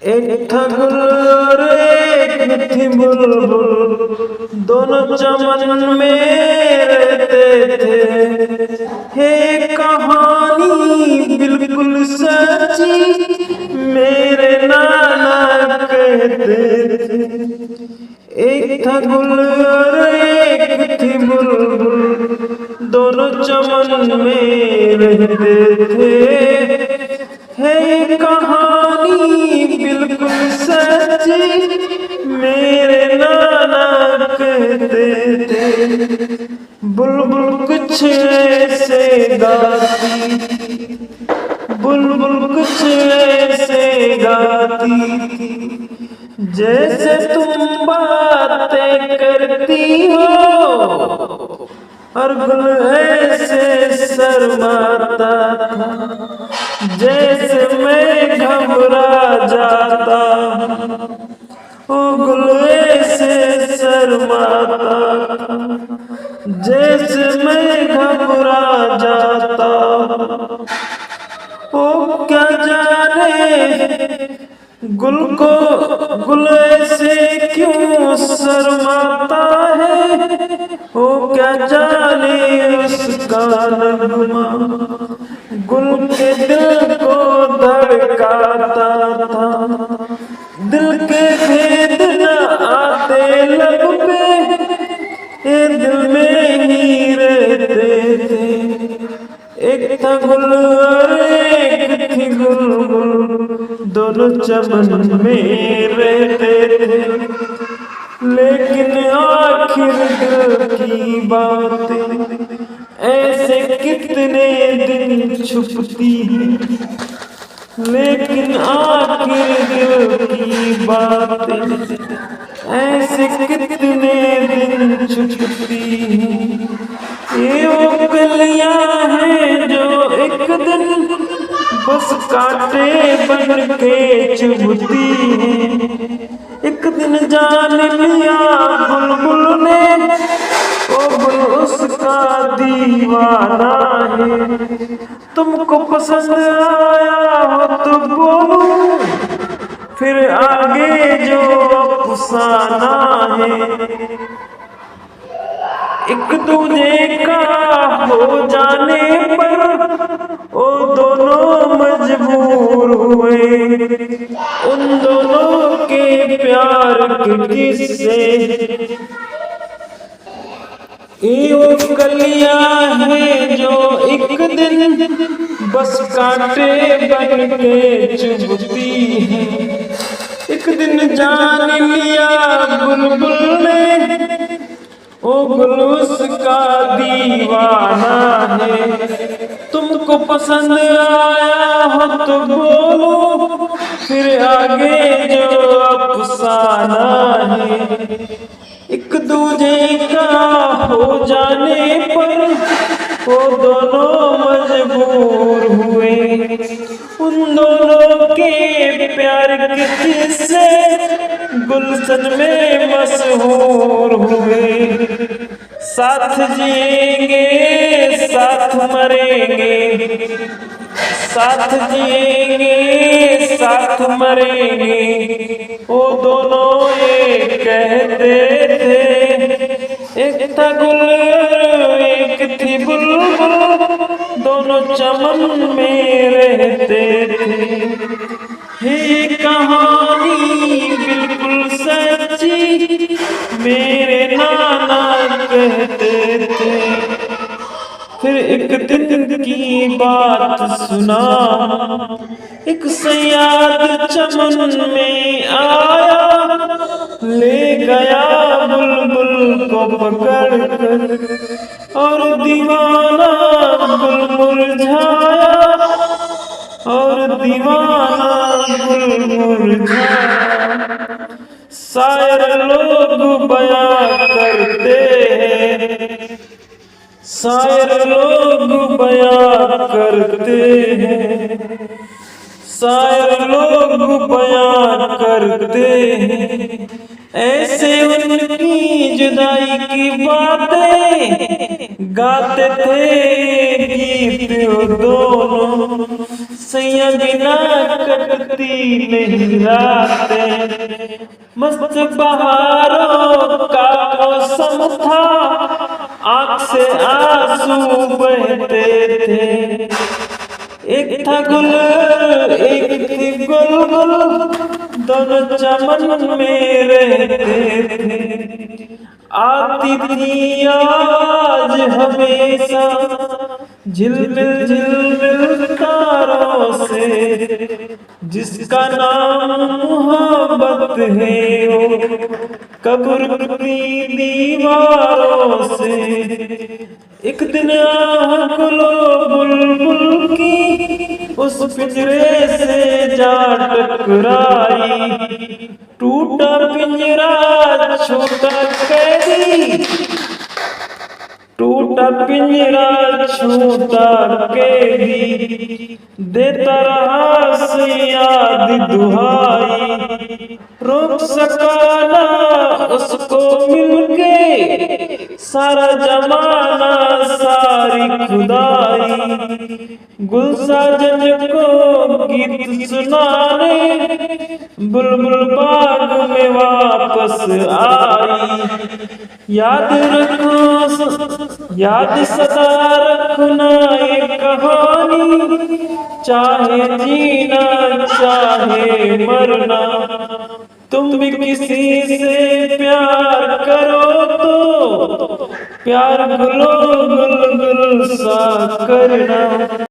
एक था गुल और एक थी बुलबुल, दोनों चमन में रहते थे। हे कहानी बिल्कुल सच्ची मेरे नाना कहते थे। एक था गुल और एक थी बुलबुल, दोनों चमन में रहते थे। है कहानी बिल्कुल सच्ची मेरे नाना कहते थे। बुलबुल कुछ ऐसे गाती, बुलबुल कुछ ऐसे गाती थी, जैसे तुम बातें करती हो, और गुल ऐसे शर्माता था जैसे मैं घबरा जाता। ओ गुल ऐसे शर्माता था जैसे मैं घबरा जाता। ओ क्या जाने गुल ऐसे क्यों शर्माता है। ओ क्या जाने उसका नगमा गुल के दिल को धड़काता था। दिल के भेद न आते लब पे, ये दिल में ही रहते थे। एक था गुल और एक थी बुलबुल, दोनों चमन में रहते थे। लेकिन आखिर दिल की बातें ऐसे कितने दिन छुपती हैं। लेकिन आखिर दिल की बातें ऐसे कितने दिन छुपती हैं। ये वो गलियां हैं जो एक दिन बस कांटे बन के चुभती हैं। एक दिन जान लिया बुलबुल ने, ओ गुल उसका दीवाना है। तुमको पसंद आया हो तो बोलो, फिर आगे जो अफसाना है। एक दूजे का हो जाने पर ओ दोनों मजबूर हुए। उन दोनों के प्यार के किस्से ये कलियां हैं जो एक दिन बस कांटे बन के चुभती हैं। एक दिन जान लिया बुलबुल ने, ओ गुल उसका दीवाना है। तुमको पसंद आया हो तो बोलो, फिर आगे जो अफसाना है। एक दूजे का हो जाने पर वो दोनों मजबूर हुए। उन दोनों के प्यार के किस्से गुलशन में मशहूर हुए। साथ जिएंगे साथ मरेंगे, साथ जिएंगे साथ मरेंगे, वो दोनों ये कहते थे। एक था गुल एक थी बुलबुल, दोनों चमन में रहते थे। ये कहानी बिल्कुल सच्ची मेरे नाना कहते थे। फिर एक दिन की बात सुना, एक सयाद चमन में आया, ले गया बुलबुल को पकड़ कर, और दीवाना गुल मुरझाया, और दीवाना गुल मुरझाया। शायर लोग बयां करते हैं, शायर लोग बयां करते हैं, शायर लोग बयां करते हैं। ऐसे उनकी जुदाई की बातें गाते थे गीत दोनों। सैया बिना कटती नहीं रातें, मस्त बहारों का मौसम था, आँख से आंसू बहते थे। एक था गुल एक थी गुल, दोनों चमन में रहते थे। आती थी आज हमेशा झिलमिल झिलमिल तारों से, जिसका नाम मोहब्बत है वो कब्र की दीवारों से। एक दिन आह खुलो बुलबुल की, उस पिंजरे से जा टकराई, टूटा पिंजरा छूटा कैदी, टूटा पिंजरा छूटा कैदी, देता रहा से याद दुहाई, रोक सका ना उसको मिलके सारा जमाना सारी खुदाई। गुलसाजन को गीत सुनाने बुलबुल बाग में वापस आई। याद रखो याद सदा रखना ये कहानी, चाहे जीना चाहे मरना, तुम भी किसी से प्यार करो तो प्यार गुलो गुल गुल सा करना।